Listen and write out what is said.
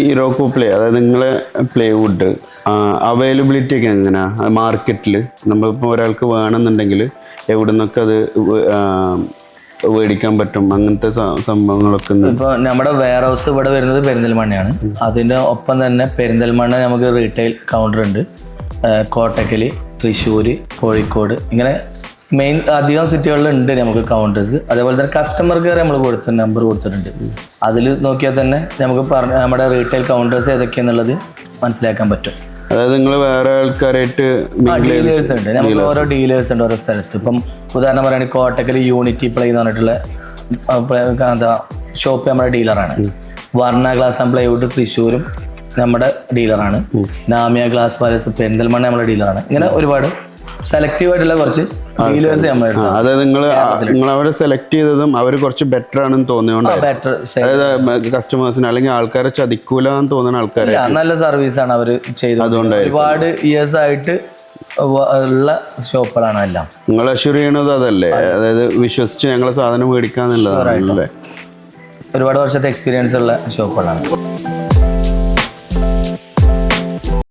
ഇറോക്കോ play അതായത് നിങ്ങളെ plywood availability ഒക്കെ എങ്ങനെയാണ് മാർക്കറ്റിൽ? നമ്മളിപ്പോൾ ഒരാൾക്ക് വേണമെന്നുണ്ടെങ്കിൽ എവിടെ നിന്നൊക്കെ അത് മേടിക്കാൻ പറ്റും? അങ്ങനത്തെ സംഭവങ്ങളൊക്കെ ഇപ്പോൾ നമ്മുടെ വെയർ ഹൗസ് ഇവിടെ വരുന്നത് പെരിന്തൽമണ്ണയാണ്. അതിൻ്റെ ഒപ്പം തന്നെ പെരിന്തൽമണ്ണ നമുക്ക് റീറ്റെയിൽ കൗണ്ടർ ഉണ്ട്. കോട്ടക്കൽ, തൃശ്ശൂർ, കോഴിക്കോട്, ഇങ്ങനെ മെയിൻ അധികം സിറ്റികളിൽ ഉണ്ട് നമുക്ക് കൗണ്ടേഴ്സ്. അതേപോലെ തന്നെ കസ്റ്റമർ കെയർ നമ്മൾ നമ്പർ കൊടുത്തിട്ടുണ്ട്. അതിൽ നോക്കിയാൽ തന്നെ നമുക്ക് നമ്മുടെ റീറ്റെയിൽ കൗണ്ടേഴ്സ് ഏതൊക്കെയാണെന്നുള്ളത് മനസ്സിലാക്കാൻ പറ്റും. അതായത് നിങ്ങൾ വേറെ ആൾക്കാരായിട്ട് ഡീലേഴ്സ് ഉണ്ട്, നമുക്ക് ഓരോ ഡീലേഴ്സ് ഉണ്ട് ഓരോ സ്ഥലത്ത്. ഇപ്പം ഉദാഹരണം പറയുകയാണെങ്കിൽ കോട്ടക്കൽ യൂണിറ്റി പ്ലേ എന്ന് പറഞ്ഞിട്ടുള്ള ഷോപ്പ് നമ്മുടെ ഡീലറാണ്. വർണ്ണ ഗ്ലാസ് ആൻഡ് പ്ലൈവുഡ് തൃശ്ശൂരും നമ്മുടെ ഡീലറാണ്. നാമിയ ഗ്ലാസ് പാലസ് പെരിന്തൽമണ്ണ നമ്മുടെ ഡീലറാണ്. ഇങ്ങനെ ഒരുപാട് സെലക്റ്റീവ് ആയിട്ടുള്ള കുറച്ച് ഡീലേഴ്സ് നമ്മൾ. അതായത് നിങ്ങൾ അവരെ സെലക്ട് ചെയ്തതും അവർ കുറച്ച് ബെറ്റർ ആണെന്ന് തോന്നിയോണ്ട്, അതായത് കസ്റ്റമേഴ്സിന് അല്ലെങ്കിൽ ആൾക്കാരെ ചതിക്കൂല എന്ന് തോന്നുന്ന ആൾക്കാരെ നല്ല സർവീസ് ആണ് അവർ ചെയ്തത്. അതുകൊണ്ട് ഒരുപാട് ഇയേഴ്സ് ആയിട്ട് ഉള്ള ഷോപ്പുകളാണ് എല്ലാം. നിങ്ങൾ അഷ്യൂർ ചെയ്യണത് അതല്ലേ, അതായത് വിശ്വസിച്ച് ഞങ്ങളെ സാധനം മേടിക്കാന്നുള്ളതാണ്. ഒരുപാട് വർഷത്തെ എക്സ്പീരിയൻസ് ഉള്ള ഷോപ്പുകളാണ്.